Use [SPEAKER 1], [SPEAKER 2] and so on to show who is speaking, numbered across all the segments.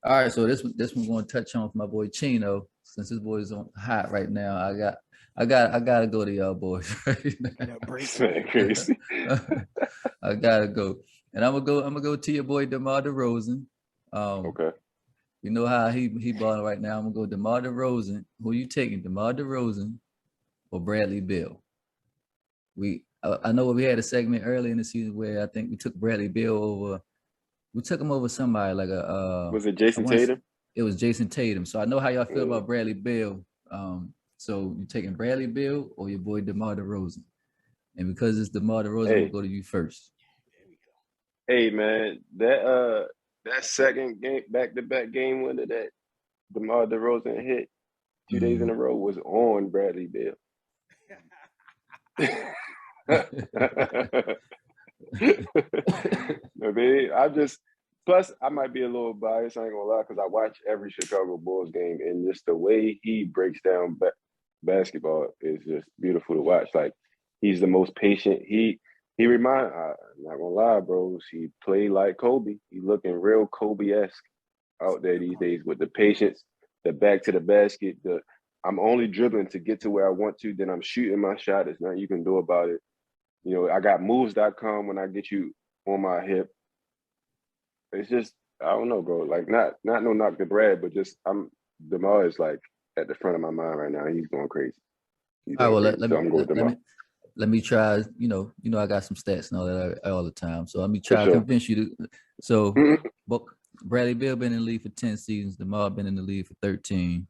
[SPEAKER 1] All right, so this one going to touch on with my boy Chino since his boy's on hot right now. I gotta go to y'all boys right
[SPEAKER 2] Get a break.
[SPEAKER 3] This man
[SPEAKER 1] now.
[SPEAKER 3] crazy.
[SPEAKER 1] I gotta go, and I'm gonna go to your boy DeMar DeRozan. Um,
[SPEAKER 3] Okay.
[SPEAKER 1] you know how he balling right now. I'm gonna go DeMar DeRozan. Who you taking, DeMar DeRozan or Bradley Beal? I know we had a segment early in the season where I think we took Bradley Beal over. We took him over somebody like a
[SPEAKER 3] Was it
[SPEAKER 1] I
[SPEAKER 3] Jason
[SPEAKER 1] want
[SPEAKER 3] Tatum?
[SPEAKER 1] it was Jason Tatum. So I know how y'all feel
[SPEAKER 3] Yeah.
[SPEAKER 1] about Bradley Beal. So you taking Bradley Beal or your boy DeMar DeRozan? And because it's DeMar DeRozan, I'm gonna
[SPEAKER 3] Hey,
[SPEAKER 1] go to you first.
[SPEAKER 2] There we go.
[SPEAKER 3] hey, man, that second game, back to back game winner that DeMar DeRozan hit 2 days in
[SPEAKER 1] Mm.
[SPEAKER 3] a row was on Bradley Beal. I mean, I just plus I might be a little biased. I ain't gonna lie because I watch every Chicago Bulls game, and just the way he breaks down basketball is just beautiful to watch. Like he's the most patient. I'm not gonna lie, bro. He played like Kobe. He looking real Kobe-esque out there
[SPEAKER 2] Good
[SPEAKER 3] these
[SPEAKER 2] point.
[SPEAKER 3] days with the patience, the back to the basket, the I'm only dribbling to get to where I want to, then I'm shooting my shot. There's nothing you can do about it. You know, I got moves.com when I get you on my hip. It's just I don't know, bro. Like not no knock to Brad, but just DeMar is like at the front of my mind right now. He's going crazy. He's
[SPEAKER 1] All right,
[SPEAKER 3] going
[SPEAKER 1] well
[SPEAKER 3] crazy. So I'm going with
[SPEAKER 1] let
[SPEAKER 3] DeMar
[SPEAKER 1] me let me try. I got some stats and all that all the time. So let me
[SPEAKER 3] for
[SPEAKER 1] try to
[SPEAKER 3] sure.
[SPEAKER 1] convince you to. So, but Bradley Beal been in the league for 10 seasons. DeMar been in the league for 13.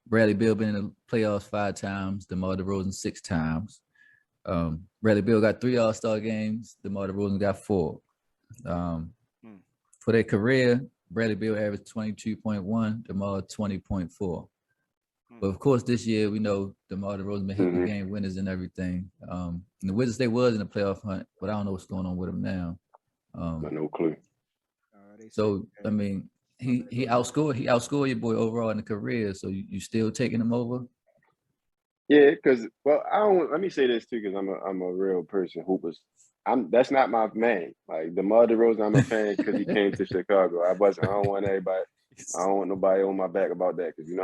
[SPEAKER 1] Bradley Beal been in the playoffs 5 times. DeMar DeRozan 6 times. Bradley Beal got 3 All-Star games. DeMar DeRozan got 4. Um,
[SPEAKER 2] Mm.
[SPEAKER 1] for their career, Bradley Beal averaged 22.1. DeMar 20.4.
[SPEAKER 2] Mm.
[SPEAKER 1] But of course, this year we know DeMar DeRozan been hitting
[SPEAKER 3] Mm-hmm.
[SPEAKER 1] game winners and everything. And the Wizards they was in the playoff hunt, but I don't know what's going on with them now.
[SPEAKER 3] Got
[SPEAKER 1] Um,
[SPEAKER 3] no clue.
[SPEAKER 2] They said
[SPEAKER 1] so I
[SPEAKER 2] that.
[SPEAKER 1] mean,
[SPEAKER 2] My
[SPEAKER 1] he
[SPEAKER 2] bad. Go
[SPEAKER 1] he
[SPEAKER 2] ahead.
[SPEAKER 1] outscored he outscored your boy overall in the career. So you still taking him over?
[SPEAKER 3] Yeah, because well, I don't. Let me say this too, because I'm a real person. Hoopers. I'm that's not my man. Like DeMar DeRozan, I'm a fan because he came to Chicago. I wasn't. I don't want everybody. I don't want nobody on my back about that because you know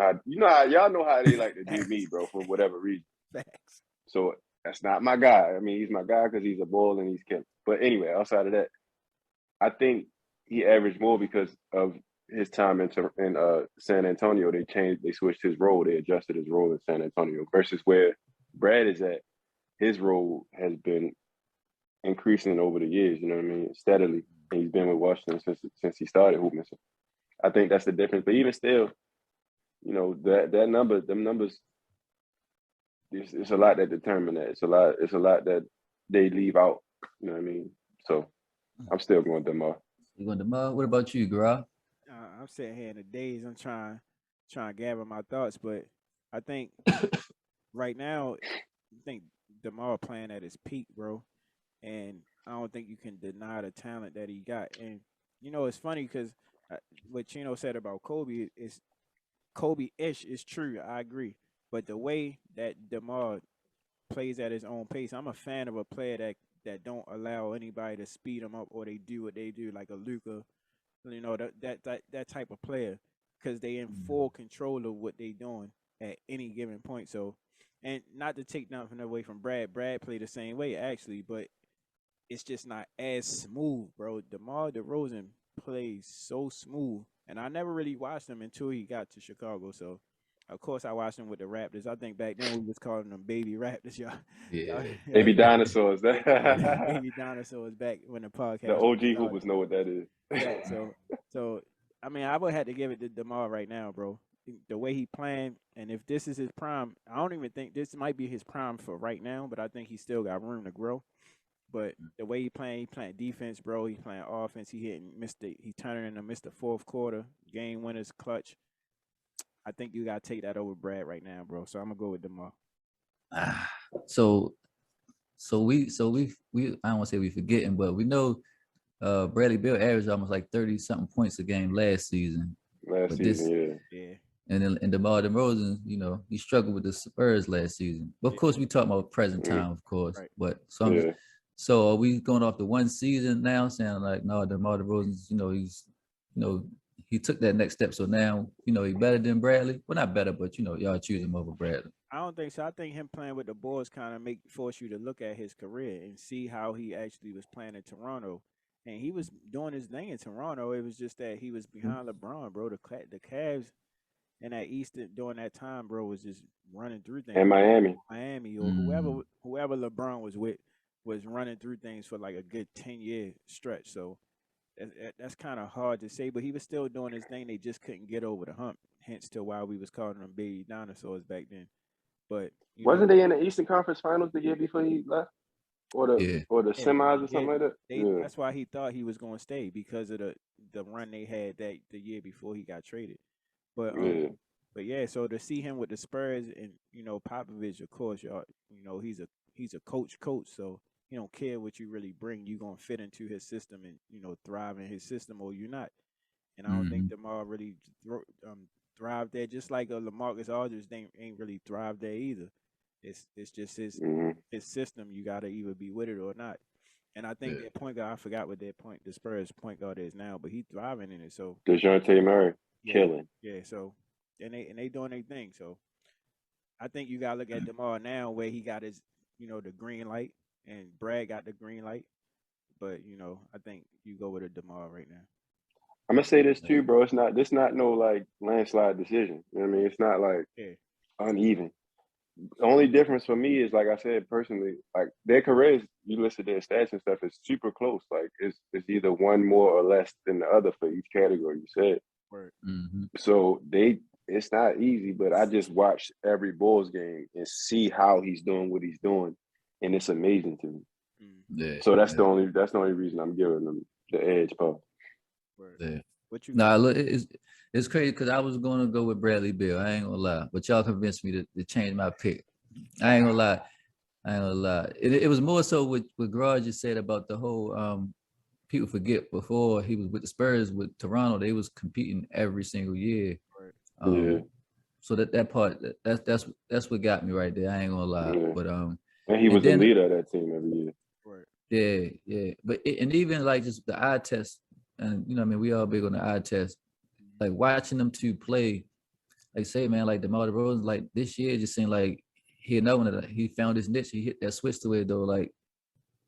[SPEAKER 3] how y'all know how they like to do me, bro, for whatever reason.
[SPEAKER 2] Facts.
[SPEAKER 3] So that's not my guy. I mean, he's my guy because he's a bull and he's kept. But anyway, outside of that, I think he averaged more because of his time in San Antonio. They switched his role, they adjusted his role in San Antonio versus where Brad is at. His role has been increasing over the years. You know what I mean, steadily, and he's been with Washington since he started hooping. So I think that's the difference. But even still, you know that number, them numbers, it's a lot that determine that. It's a lot that they leave out. You know what I mean? So I'm still going DeMar.
[SPEAKER 1] You going DeMar? What about you, Gra?
[SPEAKER 2] I'm sitting here in the days. I'm trying to gather my thoughts, but I think right now, I think Demar playing at his peak, bro, and I don't think you can deny the talent that he got. And it's funny because what Chino said about Kobe is Kobe-ish is true. I agree, but the way that Demar plays at his own pace, I'm a fan of a player that don't allow anybody to speed them up or they do what they do, like a Luca, that type of player, because they in full control of what they doing at any given point. So, and not to take nothing away from Brad. Brad played the same way actually, but it's just not as smooth, bro. DeMar DeRozan plays so smooth, and I never really watched him until he got to Chicago. So, of course, I watched him with the Raptors. I think back then we was calling them baby Raptors, y'all. Y'all,
[SPEAKER 1] Yeah.
[SPEAKER 2] y'all
[SPEAKER 3] Baby
[SPEAKER 2] remember
[SPEAKER 3] dinosaurs. The
[SPEAKER 2] baby dinosaurs back when the podcast
[SPEAKER 3] OG
[SPEAKER 2] started.
[SPEAKER 3] hoopers know what that is.
[SPEAKER 2] Fact. So I mean, I would have to give it to Demar right now, bro. The way he playing, and if this is his prime, I don't even think this might be his prime for right now. But I think he still got room to grow. But the way he playing defense, bro. He playing offense. He turning into Mr. Fourth Quarter game winners, clutch. I think you gotta take that over Brad right now, bro. So I'm gonna go with Demar.
[SPEAKER 1] Ah, so we I don't want to say we forgetting, but we know Bradley Beal averaged almost like 30 something points a game last season.
[SPEAKER 3] Last
[SPEAKER 1] But
[SPEAKER 3] season,
[SPEAKER 1] this
[SPEAKER 3] yeah.
[SPEAKER 2] Yeah,
[SPEAKER 1] and DeMar DeRozan, he struggled with the Spurs last season. But of
[SPEAKER 2] yeah,
[SPEAKER 1] course, we talking about present
[SPEAKER 3] Mm,
[SPEAKER 1] time, of course.
[SPEAKER 2] right.
[SPEAKER 1] But
[SPEAKER 3] yeah.
[SPEAKER 1] so are we going off the one season now, saying like, no, DeMar DeRozan's, you know, he took that next step. So now, you know, he better than Bradley. Well, not better, but you know, y'all choose him over Bradley.
[SPEAKER 2] I don't think so. I think him playing with the Bulls kind of force you to look at his career and see how he actually was playing in Toronto. And he was doing his thing in Toronto. It was just that he was behind LeBron, bro. The Cavs and that East during that time, bro, was just running through things.
[SPEAKER 3] And Miami.
[SPEAKER 2] Miami or whoever LeBron was with was running through things for like a good 10-year stretch. So that's kind of hard to say, but he was still doing his thing. They just couldn't get over the hump. Hence to why we was calling them baby dinosaurs back then. But
[SPEAKER 3] wasn't they in the Eastern Conference Finals the year before he left, or the semis or something like that?
[SPEAKER 2] That's why he thought he was going to stay because of the run they had that the year before he got traded. But yeah, so to see him with the Spurs and Popovich, of course, y'all, he's a coach, so he don't care what you really bring. You gonna fit into his system and thrive in his system, or you're not. And I don't think DeMar really thrived there. Just like LaMarcus Aldridge ain't really thrived there either. It's just his system. You gotta either be with it or not. And I think that point guard, I forgot what the Spurs point guard is now, but he thriving in it. So
[SPEAKER 3] DeJounte killing.
[SPEAKER 2] Yeah. So and they doing their thing. So I think you gotta look at DeMar now, where he got his the green light, and Brad got the green light. But I think you go with a DeMar right now.
[SPEAKER 3] I'm gonna say this too, bro. It's not no like landslide decision. You know what I mean? It's not like uneven. The only difference for me is, like I said personally, like their careers, you listen to their stats and stuff, is super close. Like it's either one more or less than the other for each category you said.
[SPEAKER 2] Right.
[SPEAKER 3] So it's not easy, but I just watch every Bulls game and see how he's doing what he's doing, and it's amazing to me. So that's the only reason I'm giving them the edge, Paul.
[SPEAKER 1] Yeah. Look, it's crazy because I was going to go with Bradley Beal. I ain't gonna lie, but y'all convinced me to change my pick. I ain't gonna lie. It was more so what Garage just said about the whole. People forget before he was with the Spurs with Toronto, they was competing every single year. So that part that's what got me right there. I ain't gonna lie, but
[SPEAKER 3] and he was the leader of that team every year.
[SPEAKER 1] Yeah. But and even like just the eye test, and I mean, we all big on the eye test. Like watching them two play, like say, man, like DeMar DeRozan, like this year just seemed like he he found his niche. He hit that switch to it though. Like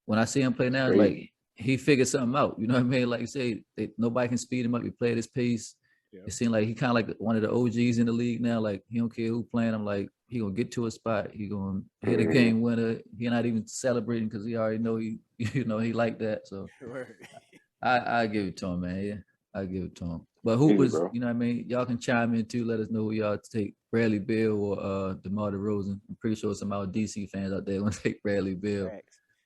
[SPEAKER 1] when I see him play now, like he figured something out. You know what I mean? Like you say, nobody can speed him up. He play at his pace. It seemed like he kind of like one of the OGs in the league now. Like he don't care who playing him. Like he gonna get to a spot. He gonna hit a game winner. He not even celebrating because he already know he like that. So I give it to him, man. Yeah, I give it to him. But who was, you know what I mean? Y'all can chime in too. Let us know who y'all take, Bradley Beal or DeMar DeRozan. I'm pretty sure some of our DC fans out there want to take Bradley Beal.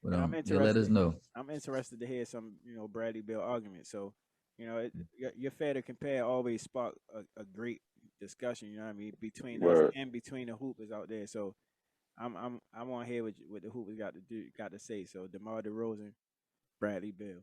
[SPEAKER 1] But let us know.
[SPEAKER 2] I'm interested to hear some, Bradley Beal arguments. So, your fair to compare always spark a great discussion. You know what I mean, between us and between the hoopers out there. So, I want to hear what the hoopers got to say. So, DeMar DeRozan, Bradley Beal.